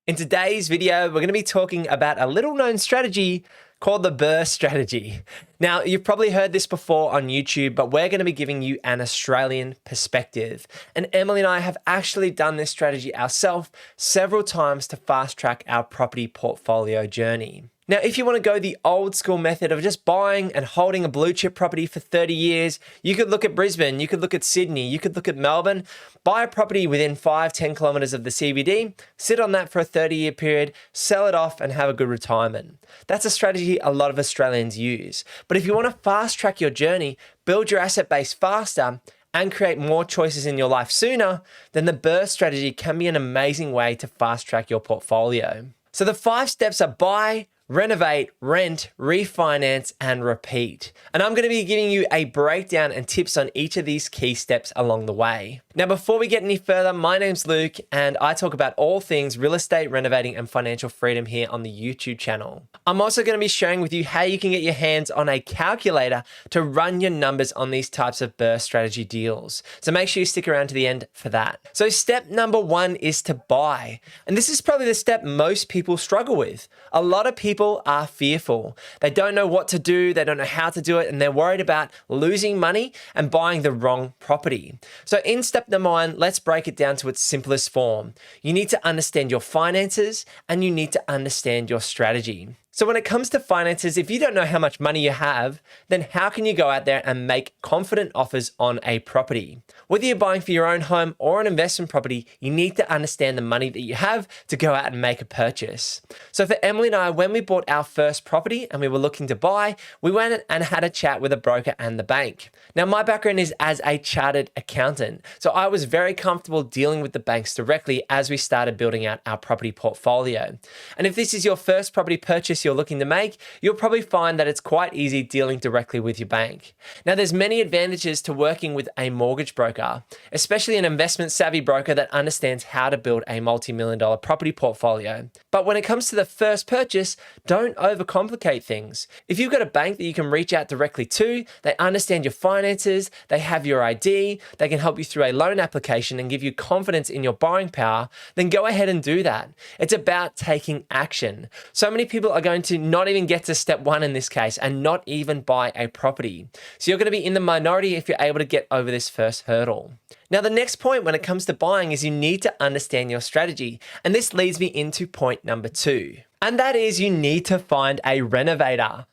In today's video, we're going to be talking about a little known strategy called the BRRRR strategy. Now, you've probably heard this before on YouTube, but we're going to be giving you an Australian perspective. And Emily and I have actually done this strategy ourselves several times to fast track our property portfolio journey. Now, if you want to go the old school method of just buying and holding a blue chip property for 30 years, you could look at Brisbane, you could look at Sydney, you could look at Melbourne, buy a property within 5-10 kilometers of the CBD, sit on that for a 30-year period, sell it off and have a good retirement. That's a strategy a lot of Australians use. But if you want to fast track your journey, build your asset base faster, and create more choices in your life sooner, then the BRRRR strategy can be an amazing way to fast track your portfolio. So the 5 steps are buy, renovate, rent, refinance, and repeat. And I'm going to be giving you a breakdown and tips on each of these key steps along the way. Now, before we get any further, my name's Luke, and I talk about all things real estate, renovating, and financial freedom here on the YouTube channel. I'm also going to be sharing with you how you can get your hands on a calculator to run your numbers on these types of BRRRR strategy deals. So make sure you stick around to the end for that. So step number 1 is to buy. And this is probably the step most people struggle with. A lot of people are fearful. They don't know what to do, they don't know how to do it, and they're worried about losing money and buying the wrong property. So in step number 1, let's break it down to its simplest form. You need to understand your finances and you need to understand your strategy. So when it comes to finances, if you don't know how much money you have, then how can you go out there and make confident offers on a property? Whether you're buying for your own home or an investment property, you need to understand the money that you have to go out and make a purchase. So for Emily and I, when we bought our first property and we were looking to buy, we went and had a chat with a broker and the bank. Now, my background is as a chartered accountant, so I was very comfortable dealing with the banks directly as we started building out our property portfolio. And if this is your first property purchase you're looking to make, you'll probably find that it's quite easy dealing directly with your bank. Now, there's many advantages to working with a mortgage broker, especially an investment savvy broker that understands how to build a multi-million-dollar property portfolio. But when it comes to the first purchase, don't overcomplicate things. If you've got a bank that you can reach out directly to, they understand your finances, they have your ID, they can help you through a loan application and give you confidence in your buying power, then go ahead and do that. It's about taking action. So many people are going to not even get to step 1 in this case and not even buy a property. So you're going to be in the minority if you're able to get over this first hurdle. Now, the next point when it comes to buying is you need to understand your strategy. And this leads me into point number 2. And that is you need to find a renovator.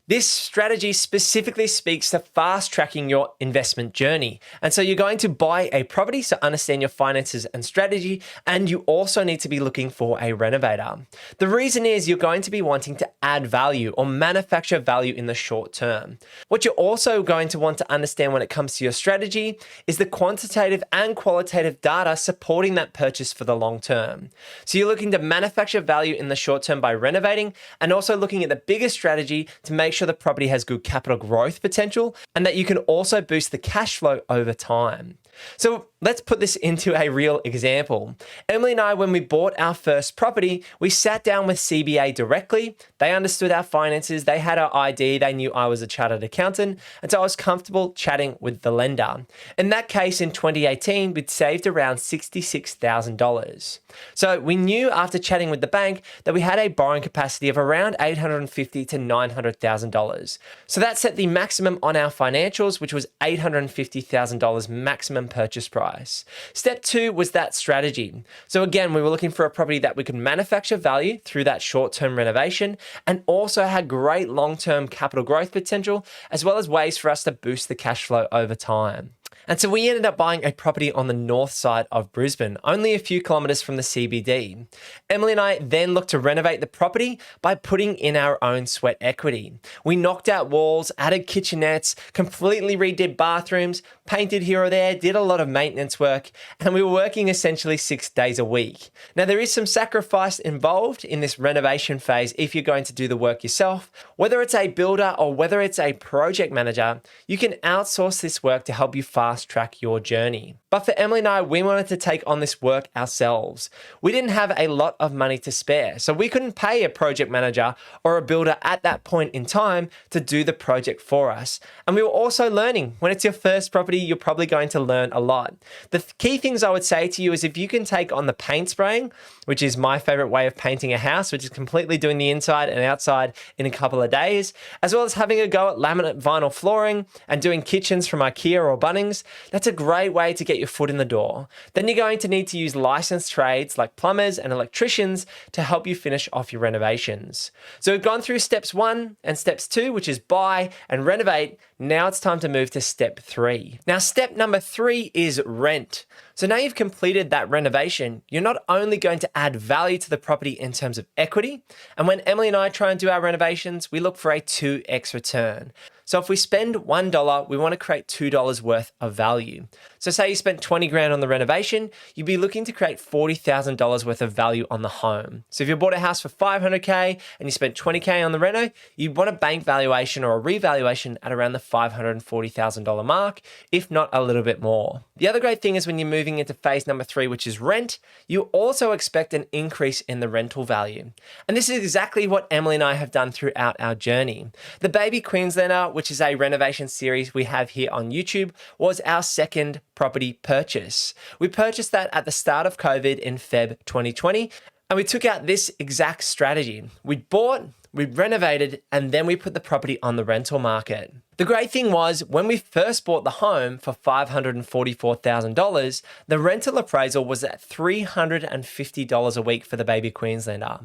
This strategy specifically speaks to fast tracking your investment journey. And so you're going to buy a property, so understand your finances and strategy, and you also need to be looking for a renovator. The reason is you're going to be wanting to add value or manufacture value in the short term. What you're also going to want to understand when it comes to your strategy is the quantitative and qualitative data supporting that purchase for the long term. So you're looking to manufacture value in the short term by renovating and also looking at the bigger strategy to make sure the property has good capital growth potential and that you can also boost the cash flow over time. So let's put this into a real example. Emily and I, when we bought our first property, we sat down with CBA directly. They understood our finances. They had our ID. They knew I was a chartered accountant. And so I was comfortable chatting with the lender. In that case, in 2018, we'd saved around $66,000. So we knew after chatting with the bank that we had a borrowing capacity of around $850,000 to $900,000. So that set the maximum on our financials, which was $850,000 maximum purchase price. Step 2 was that strategy. So again, we were looking for a property that we could manufacture value through that short-term renovation and also had great long-term capital growth potential, as well as ways for us to boost the cash flow over time. And so we ended up buying a property on the north side of Brisbane, only a few kilometers from the CBD. Emily and I then looked to renovate the property by putting in our own sweat equity. We knocked out walls, added kitchenettes, completely redid bathrooms, painted here or there, did a lot of maintenance work, and we were working essentially 6 days a week. Now, there is some sacrifice involved in this renovation phase if you're going to do the work yourself. Whether it's a builder or whether it's a project manager, you can outsource this work to help you fast track your journey. But for Emily and I, we wanted to take on this work ourselves. We didn't have a lot of money to spare, so we couldn't pay a project manager or a builder at that point in time to do the project for us. And we were also learning. When it's your first property, you're probably going to learn a lot. The key things I would say to you is if you can take on the paint spraying, which is my favorite way of painting a house, which is completely doing the inside and outside in a couple of days, as well as having a go at laminate vinyl flooring and doing kitchens from IKEA or Bunnings, that's a great way to get your foot in the door. Then you're going to need to use licensed trades like plumbers and electricians to help you finish off your renovations. So we've gone through steps 1 and steps 2, which is buy and renovate. Now it's time to move to step 3. Now, step number 3 is rent. So now you've completed that renovation, you're not only going to add value to the property in terms of equity, and when Emily and I try and do our renovations, we look for a 2x return. So if we spend $1, we want to create $2 worth of value. So say you spent 20 grand on the renovation, you'd be looking to create $40,000 worth of value on the home. So if you bought a house for $500K and you spent $20K on the reno, you'd want a bank valuation or a revaluation at around the $540,000 mark, if not a little bit more. The other great thing is when you're moving into phase number 3, which is rent, you also expect an increase in the rental value. And this is exactly what Emily and I have done throughout our journey. The Baby Queenslander, which is a renovation series we have here on YouTube, was our second property purchase. We purchased that at the start of COVID in Feb 2020, and we took out this exact strategy. We bought, we renovated, and then we put the property on the rental market. The great thing was when we first bought the home for $544,000, the rental appraisal was at $350 a week for the Baby Queenslander.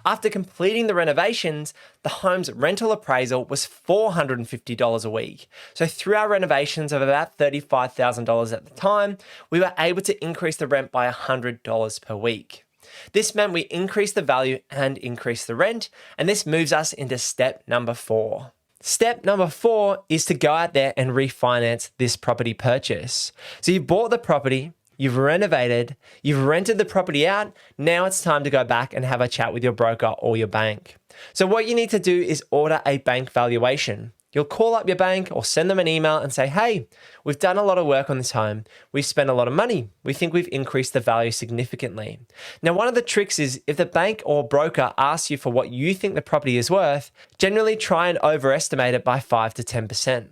After completing the renovations, the home's rental appraisal was $450 a week. So through our renovations of about $35,000 at the time, we were able to increase the rent by $100 per week. This meant we increased the value and increased the rent, and this moves us into step number 4. Step number 4 is to go out there and refinance this property purchase. So you've bought the property, you've renovated, you've rented the property out. Now it's time to go back and have a chat with your broker or your bank. So what you need to do is order a bank valuation. You'll call up your bank or send them an email and say, hey, we've done a lot of work on this home. We've spent a lot of money. We think we've increased the value significantly. Now, one of the tricks is if the bank or broker asks you for what you think the property is worth, generally try and overestimate it by 5 to 10%.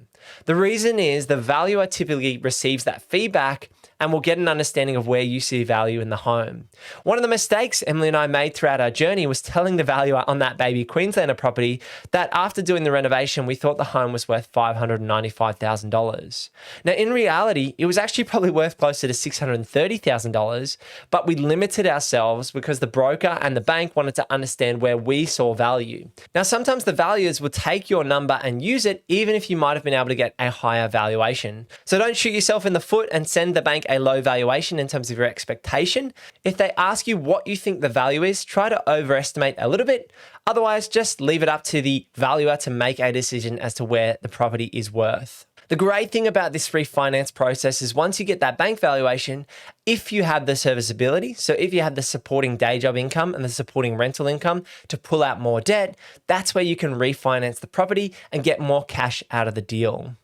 The reason is the valuer typically receives that feedback and will get an understanding of where you see value in the home. One of the mistakes Emily and I made throughout our journey was telling the valuer on that Baby Queenslander property that after doing the renovation, we thought the home was worth $595,000. Now, in reality, it was actually probably worth closer to $630,000, but we limited ourselves because the broker and the bank wanted to understand where we saw value. Now, sometimes the valuers will take your number and use it, even if you might have been able to get a higher valuation. So don't shoot yourself in the foot and send the bank a low valuation in terms of your expectation. If they ask you what you think the value is, try to overestimate a little bit. Otherwise, just leave it up to the valuer to make a decision as to where the property is worth. The great thing about this refinance process is once you get that bank valuation, if you have the serviceability, so if you have the supporting day job income and the supporting rental income to pull out more debt, that's where you can refinance the property and get more cash out of the deal.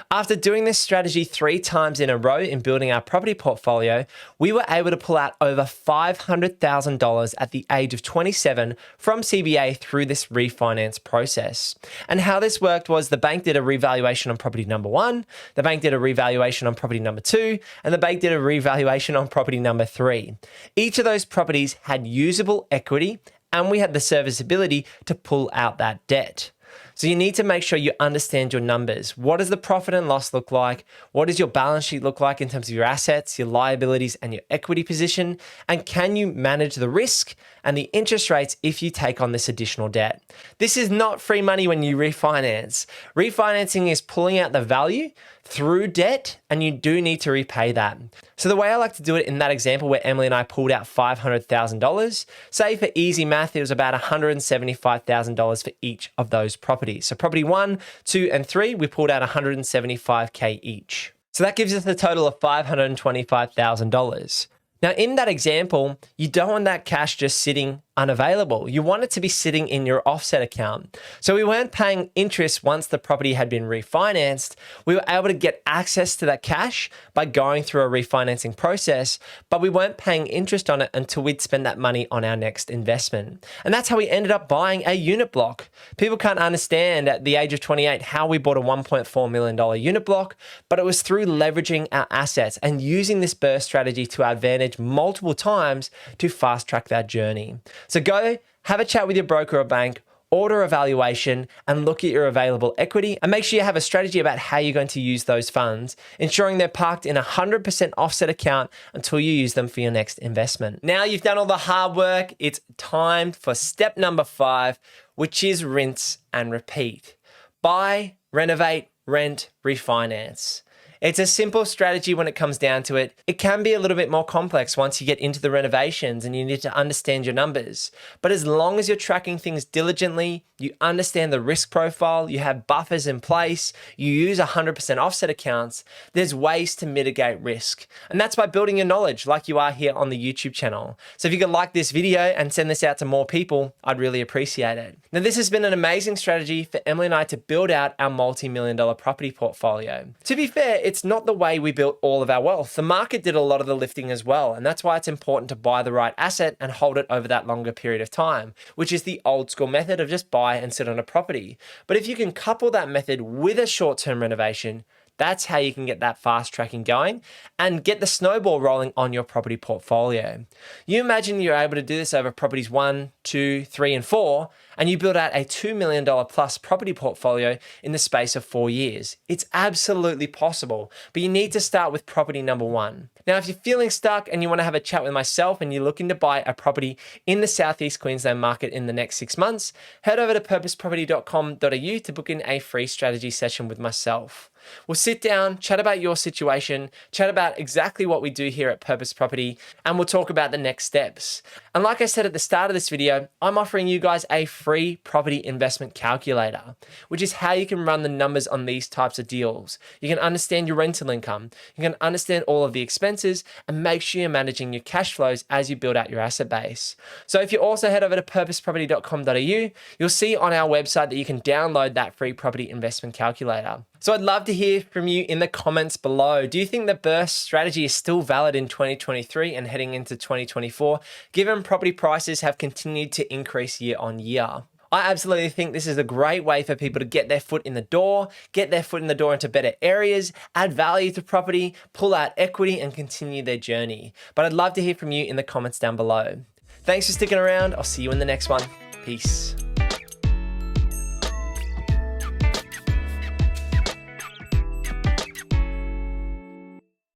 After doing this strategy 3 times in a row in building our property portfolio, we were able to pull out over $500,000 at the age of 27 from CBA through this refinance process. And how this worked was the bank did a revaluation on property number 1, the bank did a revaluation on property number 2, and the bank did a revaluation on property number 3. Each of those properties had usable equity, and we had the serviceability to pull out that debt. So you need to make sure you understand your numbers. What does the profit and loss look like? What does your balance sheet look like in terms of your assets, your liabilities, and your equity position? And can you manage the risk and the interest rates if you take on this additional debt? This is not free money when you refinance. Refinancing is pulling out the value through debt, and you do need to repay that. So the way I like to do it in that example where Emily and I pulled out $500,000, say for easy math, it was about $175,000 for each of those properties. So property 1, 2, and 3, we pulled out $175K each. So that gives us a total of $525,000. Now, in that example, you don't want that cash just sitting unavailable. You want it to be sitting in your offset account. So we weren't paying interest once the property had been refinanced. We were able to get access to that cash by going through a refinancing process, but we weren't paying interest on it until we'd spend that money on our next investment. And that's how we ended up buying a unit block. People can't understand at the age of 28 how we bought a $1.4 million unit block, but it was through leveraging our assets and using this BRRRR strategy to our advantage multiple times to fast track that journey. So go have a chat with your broker or bank, order a valuation, and look at your available equity, and make sure you have a strategy about how you're going to use those funds, ensuring they're parked in a 100% offset account until you use them for your next investment. Now you've done all the hard work, it's time for step number 5, which is rinse and repeat. Buy, renovate, rent, refinance. It's a simple strategy when it comes down to it. It can be a little bit more complex once you get into the renovations and you need to understand your numbers. But as long as you're tracking things diligently, you understand the risk profile, you have buffers in place, you use 100% offset accounts, there's ways to mitigate risk. And that's by building your knowledge like you are here on the YouTube channel. So if you could like this video and send this out to more people, I'd really appreciate it. Now this has been an amazing strategy for Emily and I to build out our multi-million-dollar property portfolio. To be fair, it's not the way we built all of our wealth. The market did a lot of the lifting as well, and that's why it's important to buy the right asset and hold it over that longer period of time, which is the old school method of just buy and sit on a property. But if you can couple that method with a short-term renovation, that's how you can get that fast tracking going and get the snowball rolling on your property portfolio. You imagine you're able to do this over properties 1, 2, 3, and 4, and you build out a $2 million plus property portfolio in the space of 4 years. It's absolutely possible, but you need to start with property number 1. Now, if you're feeling stuck and you want to have a chat with myself and you're looking to buy a property in the Southeast Queensland market in the next 6 months, head over to purposeproperty.com.au to book in a free strategy session with myself. We'll sit down, chat about your situation, chat about exactly what we do here at Purpose Property, and we'll talk about the next steps. And like I said at the start of this video, I'm offering you guys a free property investment calculator, which is how you can run the numbers on these types of deals. You can understand your rental income, you can understand all of the expenses, and make sure you're managing your cash flows as you build out your asset base. So if you also head over to purposeproperty.com.au, you'll see on our website that you can download that free property investment calculator. So I'd love to hear from you in the comments below. Do you think the BRRRR strategy is still valid in 2023 and heading into 2024, given property prices have continued to increase year on year? I absolutely think this is a great way for people to get their foot in the door into better areas, add value to property, pull out equity, and continue their journey. But I'd love to hear from you in the comments down below. Thanks for sticking around. I'll see you in the next one. Peace.